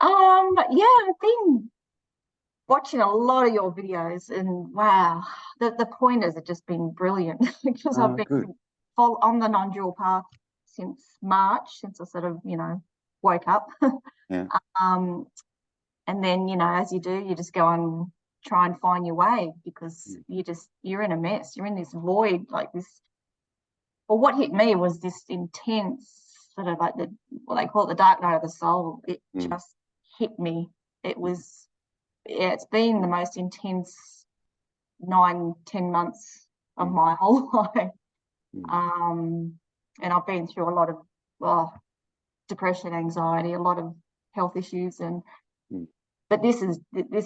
Yeah, I've been watching a lot of your videos, and wow, the pointers have just been brilliant because I've been Good. on the non-dual path since March, since I sort of, woke up. Yeah. And then, as you do, you just go and try and find your way because you're in a mess. You're in this void, like this. Well, what hit me was this intense sort of like what they call it, the dark night of the soul. It just hit me. It was, yeah, it's been the most intense 9-10 months of my whole life. And I've been through a lot of depression, anxiety, a lot of health issues, but this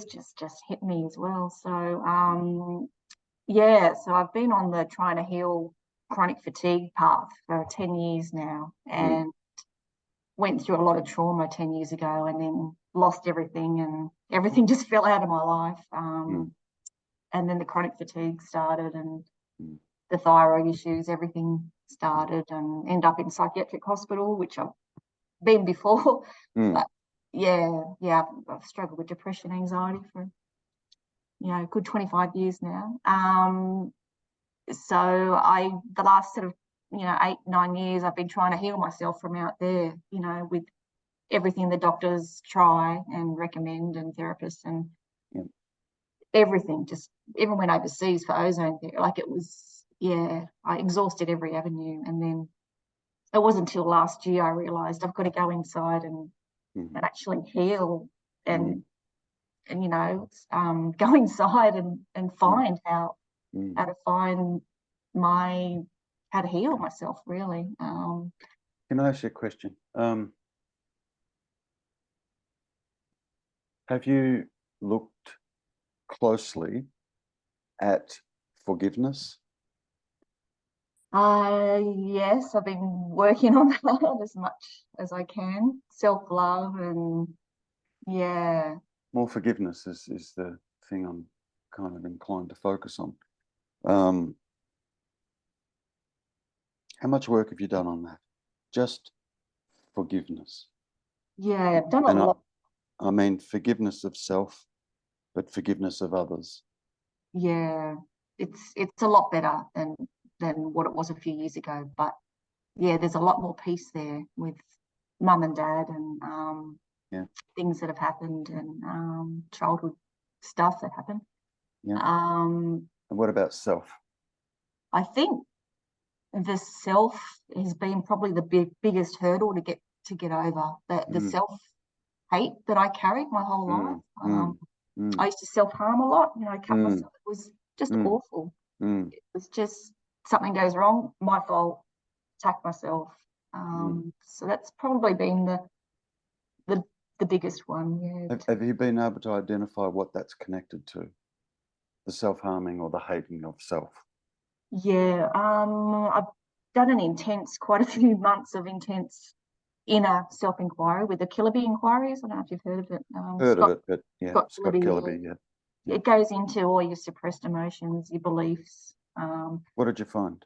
just hit me as well. So yeah, so I've been on the trying to heal chronic fatigue path for 10 years now, and went through a lot of trauma 10 years ago, and then lost everything, and everything just fell out of my life. And then the chronic fatigue started, and the thyroid issues, everything started, and end up in psychiatric hospital, which I've been before. But yeah, I've struggled with depression, anxiety for a good 25 years now. So the last sort of 8-9 years, I've been trying to heal myself from out there, with everything the doctors try and recommend, and therapists, and everything. Just even went overseas for ozone therapy. Like, it was, I exhausted every avenue, and then it wasn't until last year I realised I've got to go inside and actually heal, and go inside and find how to find how to heal myself, really. Can I ask you a question? Have you looked closely at forgiveness? Yes, I've been working on that as much as I can. Self-love, and more forgiveness is the thing I'm kind of inclined to focus on. How much work have you done on that? Just forgiveness. Yeah, I've done a lot. I mean forgiveness of self, but forgiveness of others. Yeah, it's a lot better than what it was a few years ago. But yeah, there's a lot more peace there with mum and dad, and things that have happened, and childhood stuff that happened. And what about self? I think the self has been probably the biggest hurdle to get over. The self hate that I carried my whole life. I used to self-harm a lot. I cut myself. It was just awful. It was just, something goes wrong, my fault, attack myself. So that's probably been the biggest one. Yeah. Have you been able to identify what that's connected to? The self-harming or the hating of self? Yeah. I've done quite a few months of intense inner self-inquiry with the Killerby inquiries. I don't know if you've heard of it. Heard of it, but Scott Killerby, yeah. It goes into all your suppressed emotions, your beliefs. What did you find?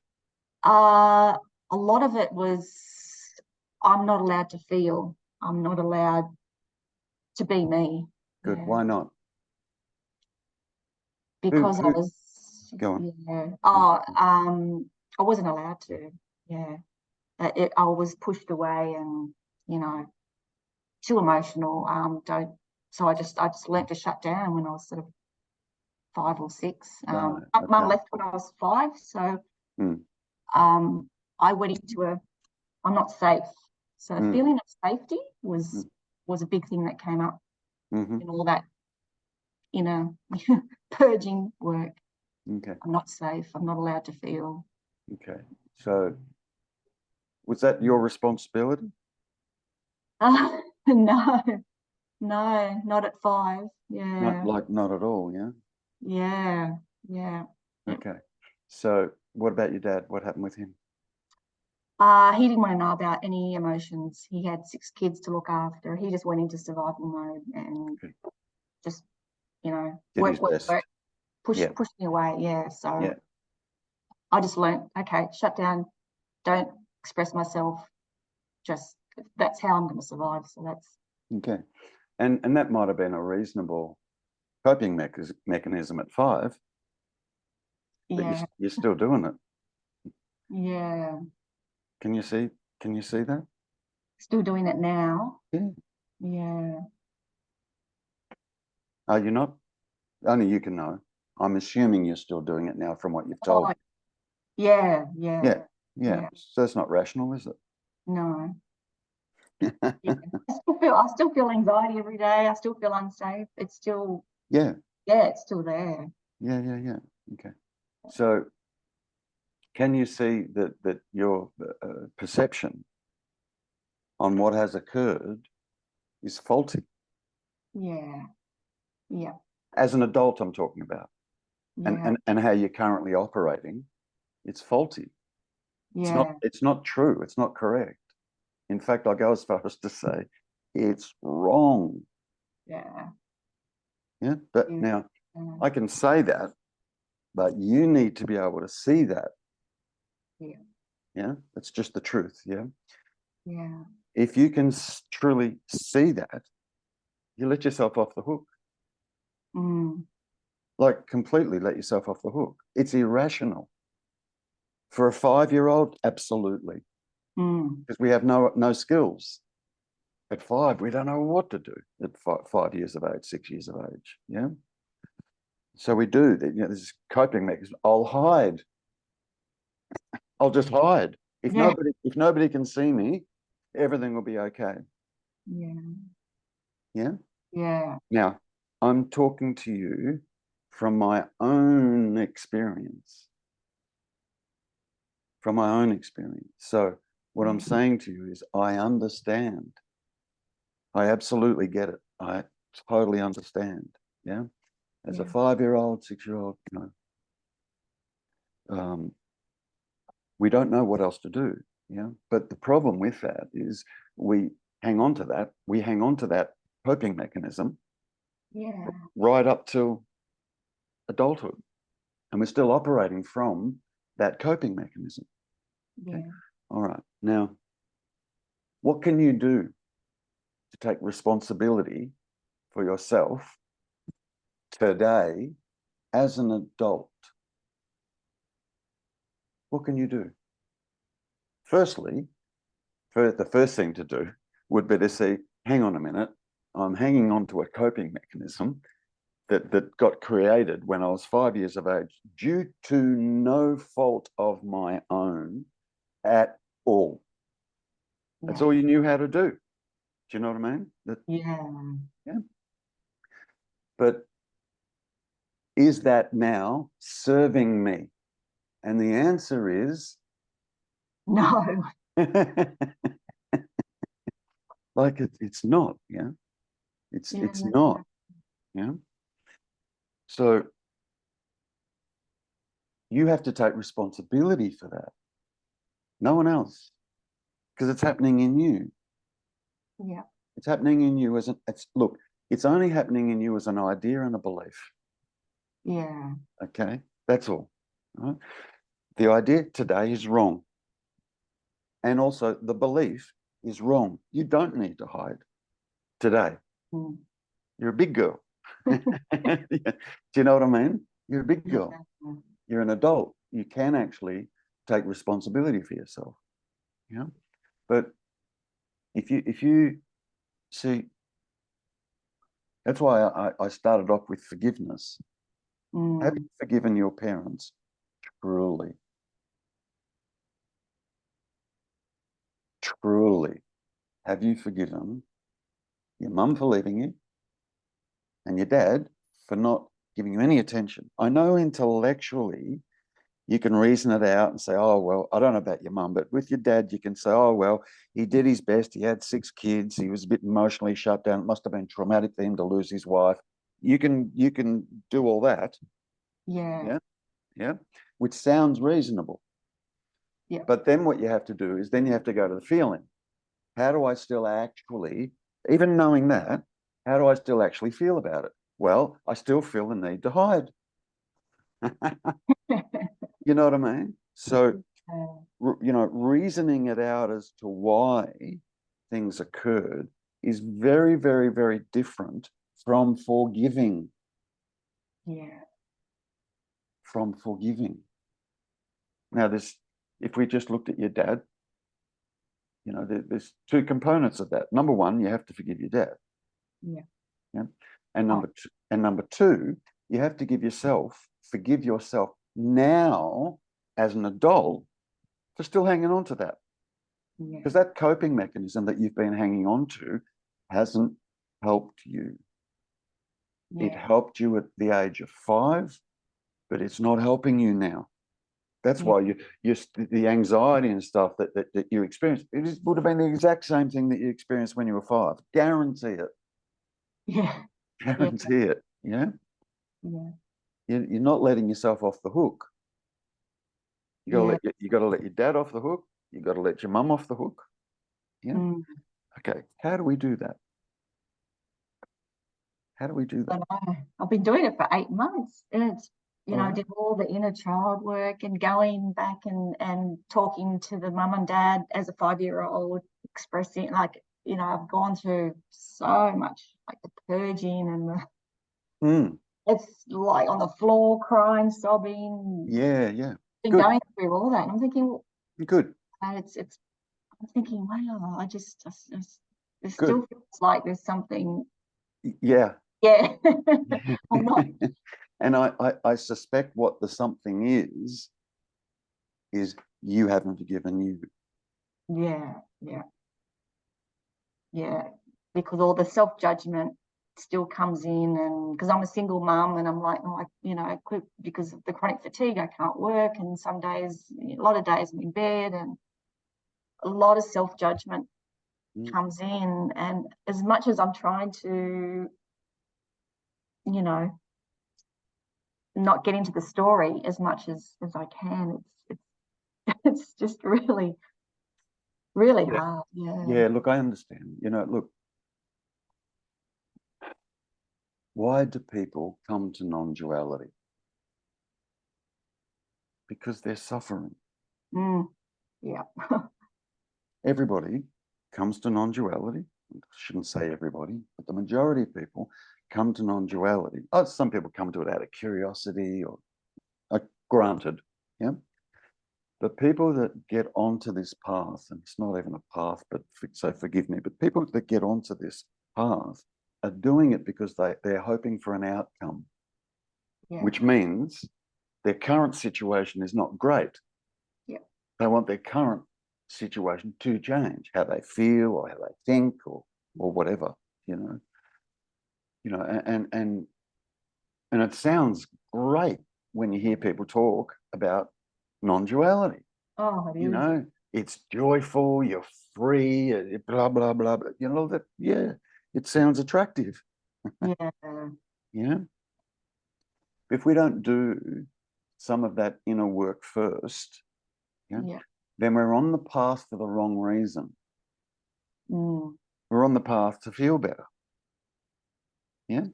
A lot of it was, I'm not allowed to feel. I'm not allowed to be me. Good. Why not? Because I was. Go on. Yeah. I wasn't allowed to. Yeah. I was pushed away, and too emotional. So I just learnt to shut down when I was sort of 5 or 6. Mum left when I was 5, so I went into I'm not safe. So the feeling of safety was a big thing that came up in all that inner purging work. Okay. I'm not safe. I'm not allowed to feel. Okay. So was that your responsibility? No, not at 5. Yeah. Not at all, yeah? Yeah. Okay. So what about your dad? What happened with him? He didn't want to know about any emotions. He had 6 kids to look after. He just went into survival mode and just, work, push me away. Yeah. So I just learned, okay, shut down, don't express myself. Just, that's how I'm going to survive. So that's. Okay. And that might have been a reasonable coping mechanism at 5, but Yeah. you're still doing it. Yeah. Can you see that? Still doing it now. Yeah. Yeah. Are you not? Only you can know. I'm assuming you're still doing it now from what you've told me. Yeah. Yeah. So it's not rational, is it? No. Yeah. I still feel anxiety every day. I still feel unsafe. It's still, Yeah. it's still there. Yeah. Okay. So can you see that your perception on what has occurred is faulty? Yeah. Yeah. As an adult, I'm talking about. Yeah. And how you're currently operating, it's faulty. Yeah. It's not true. It's not correct. In fact, I go as far as to say it's wrong. Yeah. Yeah. But Yeah. now I can say that, but you need to be able to see that. Yeah. Yeah. That's just the truth. Yeah. Yeah. If you can truly see that, you let yourself off the hook. Mm. Like completely let yourself off the hook. It's irrational. For a 5-year-old, absolutely. Because we have no skills. At 5, we don't know what to do at 5 years of age, 6 years of age. Yeah. So we do. This coping mechanism. I'll hide. I'll just hide. If Yeah. nobody can see me, everything will be okay. Yeah. Yeah. Yeah. Now, I'm talking to you from my own experience. From my own experience. So what I'm saying to you is I understand. I absolutely get it. I totally understand. Yeah. As a 5-year-old, 6-year-old, we don't know what else to do. Yeah. But the problem with that is we hang on to that. We hang on to that coping mechanism right up till adulthood. And we're still operating from that coping mechanism. Okay. All right. Now, what can you do to take responsibility for yourself today as an adult? What can you do? Firstly, the first thing to do would be to say, hang on a minute, I'm hanging on to a coping mechanism that got created when I was 5 years of age due to no fault of my own at all. That's all you knew how to do. Do you know what I mean? Yeah. But is that now serving me? And the answer is No. like it's not. Yeah. It's not. Yeah. So you have to take responsibility for that. No one else, because it's happening in you. Yeah. It's happening in you as look, it's only happening in you as an idea and a belief. Yeah. Okay. That's all. Right? The idea today is wrong. And also the belief is wrong. You don't need to hide today. You're a big girl. Do you know what I mean? You're a big girl. You're an adult. You can actually take responsibility for yourself. Yeah. But if you see, that's why I started off with forgiveness. Have you forgiven your parents truly? Truly. Have you forgiven your mum for leaving you and your dad for not giving you any attention? I know intellectually you can reason it out and say, oh, well, I don't know about your mum, but with your dad, you can say, oh, well, he did his best. He had 6 kids. He was a bit emotionally shut down. It must have been traumatic for him to lose his wife. You can do all that. Yeah. Yeah. Which sounds reasonable. Yeah. But then what you have to do is then you have to go to the feeling. How do I still actually, even knowing that, how do I still actually feel about it? Well, I still feel the need to hide. You know what I mean? So, reasoning it out as to why things occurred is very, very, very different from forgiving. Yeah. From forgiving. Now, if we just looked at your dad, you know, there's two components of that. Number one, you have to forgive your dad. Yeah. Yeah. And number two, you have to forgive yourself now as an adult for still hanging on to that. Yeah. Because that coping mechanism that you've been hanging on to hasn't helped you. Yeah. It helped you at the age of 5, but it's not helping you now. That's why the anxiety and stuff that you experienced, would have been the exact same thing that you experienced when you were 5. Guarantee it. Yeah. Guarantee it. Yeah. Yeah. You're not letting yourself off the hook. You got to let your dad off the hook. You got to let your mum off the hook. Yeah. Okay. How do we do that? How do we do that? I know. I've been doing it for 8 months, and it's, you know, I did all the inner child work and going back and talking to the mum and dad as a 5-year-old, expressing, like, you know, I've gone through so much, like the purging and it's like on the floor crying, sobbing. Yeah, yeah. Been going through all that, and I'm thinking, well, good. I'm thinking, wow, it Good. still feels like there's something. Yeah. Yeah. I'm not. And I suspect what the something is you haven't forgiven you. Yeah, yeah, yeah. Because all the self-judgment still comes in, and because I'm a single mum, and I'm like, oh, you know, because of the chronic fatigue, I can't work, and some days, a lot of days I'm in bed, and a lot of self-judgment comes in. And as much as I'm trying to, you know, not get into the story as much as I can, it's just really, really hard. Yeah, look, I understand. You know, look, why do people come to non-duality? Because they're suffering. Yeah. Everybody comes to non-duality. I shouldn't say everybody, but the majority of people come to non-duality. Oh, some people come to it out of curiosity or granted, yeah. But people that get onto this path, and it's not even a path, but so forgive me, but people that get onto this path are doing it because they're hoping for an outcome, which means their current situation is not great. Yeah. They want their current situation to change, how they feel or how they think or whatever, you know. You know, and it sounds great when you hear people talk about non-duality. Oh, it is. You know, it's joyful, you're free, blah, blah, blah, blah. You know, that, yeah, it sounds attractive. Yeah. Yeah. If we don't do some of that inner work first, then we're on the path for the wrong reason. We're on the path to feel better. Yeah.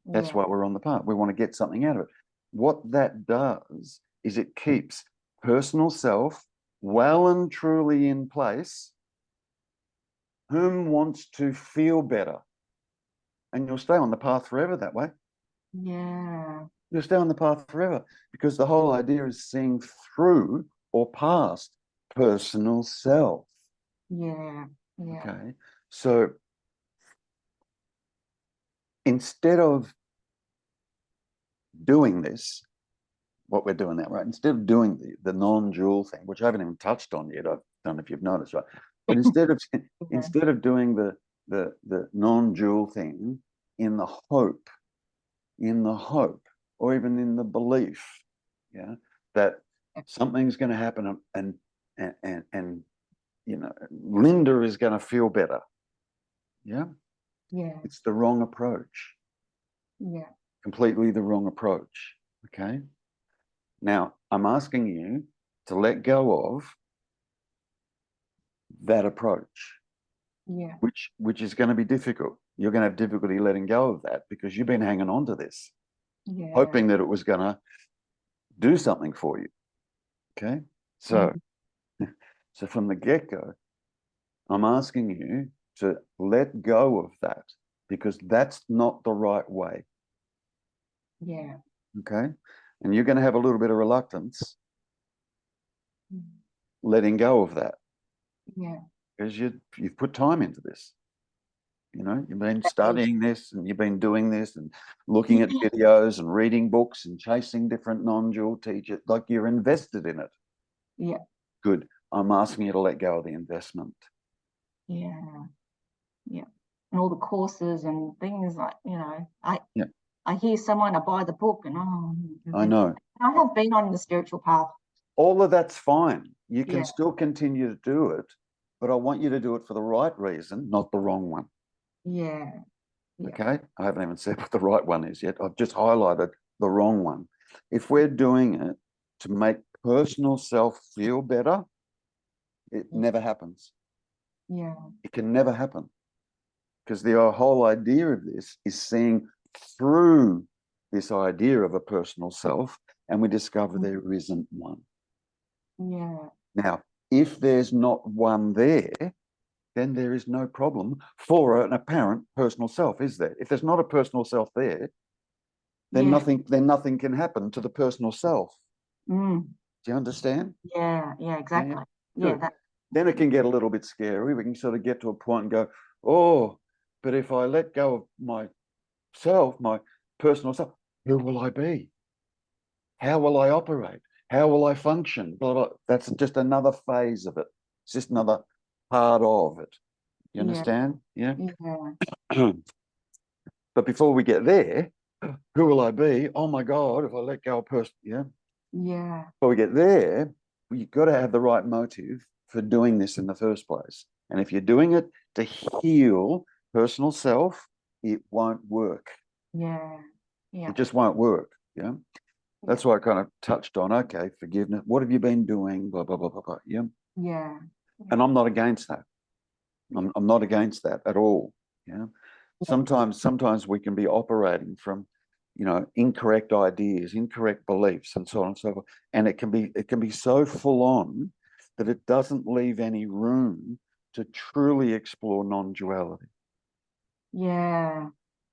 That's why we're on the path. We want to get something out of it. What that does is it keeps personal self well and truly in place. Whom wants to feel better? And you'll stay on the path forever that way. Yeah. You'll stay on the path forever because the whole idea is seeing through or past personal self. Yeah. Yeah. Okay. So instead of doing this, what we're doing now, right? Instead of doing the non-dual thing, which I haven't even touched on yet, I don't know if you've noticed, right? But instead of doing the non-dual thing in the hope, or even in the belief, yeah, that something's going to happen and you know, Linda is going to feel better. Yeah. Yeah. It's the wrong approach. Yeah. Completely the wrong approach. Okay. Now, I'm asking you to let go of that approach. Yeah. Which is going to be difficult. You're going to have difficulty letting go of that because you've been hanging on to this, hoping that it was going to do something for you. Okay. So, so from the get-go, I'm asking you to let go of that, because that's not the right way. Yeah. Okay. And you're going to have a little bit of reluctance letting go of that. Yeah. Because you've put time into this. You know, you've been That is- studying this and you've been doing this and looking at videos and reading books and chasing different non-dual teachers. Like, you're invested in it. Yeah. Good. I'm asking you to let go of the investment. Yeah. Yeah. And all the courses and things, like, you know, I hear someone, I buy the book and I know. I have been on the spiritual path. All of that's fine. You can Yeah. still continue to do it, but I want you to do it for the right reason, not the wrong one. Yeah. Yeah. Okay? I haven't even said what the right one is yet. I've just highlighted the wrong one. If we're doing it to make personal self feel better, it never happens. Yeah. It can never happen. Because the whole idea of this is seeing through this idea of a personal self, and we discover there isn't one. Yeah. Now, if there's not one there, then there is no problem for an apparent personal self, is there? If there's not a personal self there, then nothing can happen to the personal self. Mm. Do you understand? Yeah. Yeah. Exactly. Yeah. Good. Then it can get a little bit scary. We can sort of get to a point and go, oh, but if I let go of myself, my personal self, who will I be? How will I operate? How will I function? Blah, blah. That's just another phase of it. It's just another part of it. You understand? Yeah. Yeah. But before we get there, who will I be? Oh my God, if I let go of person, yeah. Yeah. Before we get there, you've got to have the right motive for doing this in the first place. And if you're doing it to heal personal self, it won't work. Yeah. Yeah. It just won't work. Yeah. That's why I kind of touched on, okay, forgiveness. What have you been doing? Blah, blah, blah, blah, blah. Yeah. Yeah. And I'm not against that. I'm not against that at all. Yeah. Sometimes we can be operating from, you know, incorrect ideas, incorrect beliefs, and so on and so forth. And it can be so full on that it doesn't leave any room to truly explore non-duality. Yeah.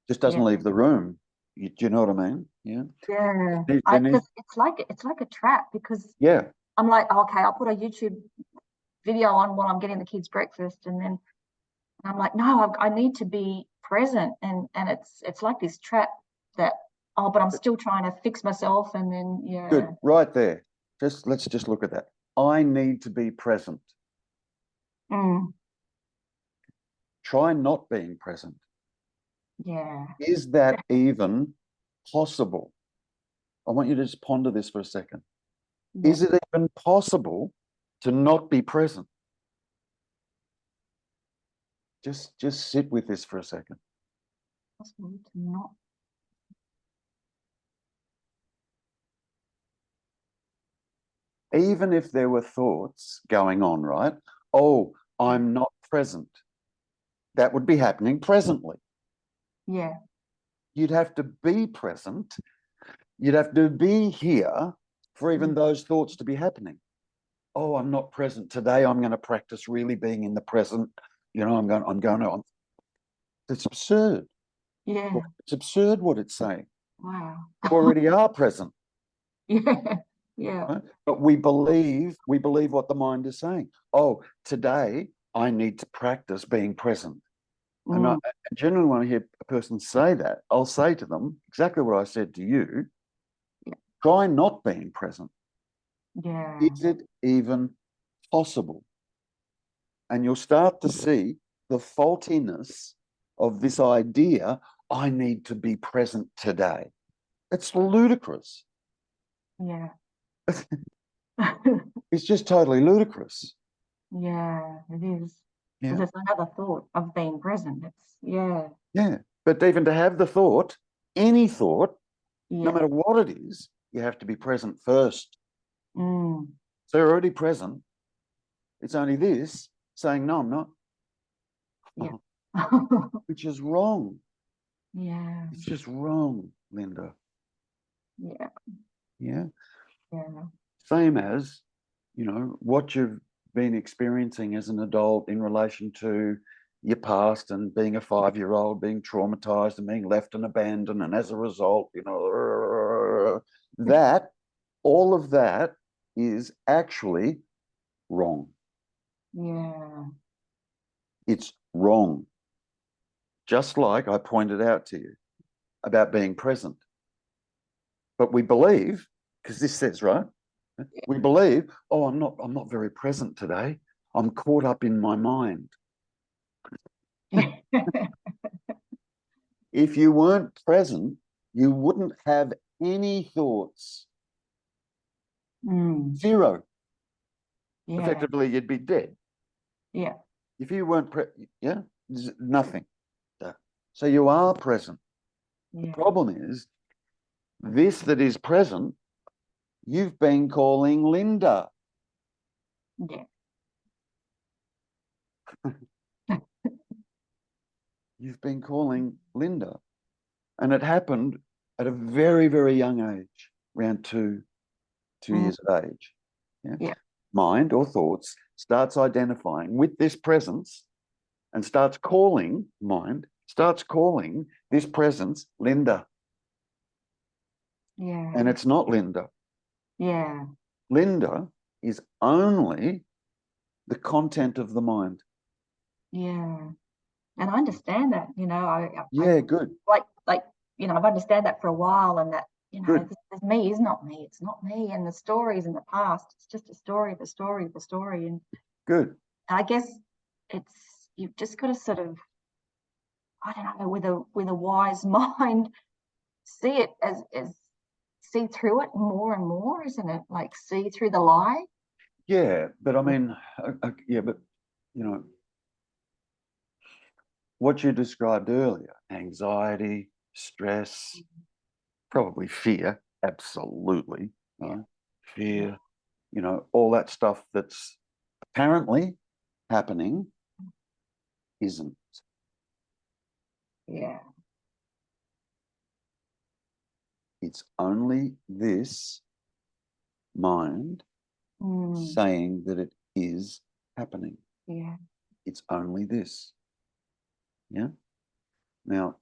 Just doesn't leave the room. Do you know what I mean? Yeah. Yeah. Because it's like a trap, because yeah. I'm like, okay, I'll put a YouTube video on while I'm getting the kids breakfast, and then I'm like, no, I need to be present, and it's like this trap that, oh, but I'm still trying to fix myself, and then Good. Right there. Let's just look at that. I need to be present. Mm. Try not being present. Yeah. Is that even possible? I want you to just ponder this for a second. Yeah. Is it even possible to not be present? Just sit with this for a second. Possible to not. Even if there were thoughts going on, right? Oh, I'm not present. That would be happening presently. Yeah. You'd have to be present. You'd have to be here for even those thoughts to be happening. Oh, I'm not present today. I'm going to practice really being in the present. You know, I'm going to. It's absurd. Yeah. It's absurd what it's saying. Wow. You already are present. Yeah. Yeah. Right? But we believe what the mind is saying. Oh, today I need to practice being present. And I generally, when I hear a person say that, I'll say to them exactly what I said to you. Yeah. Try not being present. Yeah. Is it even possible? And you'll start to see the faultiness of this idea, I need to be present today. It's ludicrous. Yeah. It's just totally ludicrous. Yeah, it is. Yeah. Because it's another thought of being present. It's Yeah. But even to have the thought, any thought, no yeah. matter what it is, you have to be present first. Mm. So you're already present. It's only this saying, no, I'm not. Yeah. Which is wrong. Yeah. It's just wrong, Linda. Yeah. Yeah. Yeah. Same as, you know, what you've been experiencing as an adult in relation to your past and being a 5-year-old, being traumatized and being left and abandoned, and as a result, you know, that all of that is actually wrong. Yeah. It's wrong. Just like I pointed out to you about being present. But we believe, because this says, right? We believe, oh, I'm not very present today. I'm caught up in my mind. If you weren't present, you wouldn't have any thoughts. Zero. Yeah. Effectively, you'd be dead. Yeah. If you weren't yeah, nothing. So you are present. Yeah. The problem is, this that is present, you've been calling Linda. Yeah. You've been calling Linda. And it happened at a very, very young age, around two years of age. Yeah? Yeah. Mind or thoughts starts identifying with this presence and starts calling this presence Linda. Yeah. And it's not Linda. Yeah. Linda is only the content of the mind. Yeah. And I understand that, you know, Yeah, good. Like, you know, I've understand that for a while, and that, you know, Good. this me is not me. It's not me. And the stories in the past, it's just a story of a story of a story. And Good. I guess you've just got to sort of, I don't know, with a wise mind, see it as see through it more and more, isn't it? Like, see through the lie. Yeah, but I mean, yeah, but you know, what you described earlier, anxiety, stress, probably fear, absolutely, right? Fear, you know, all that stuff that's apparently happening isn't. Yeah. It's only this mind saying that it is happening. Yeah. It's only this. Yeah. Now,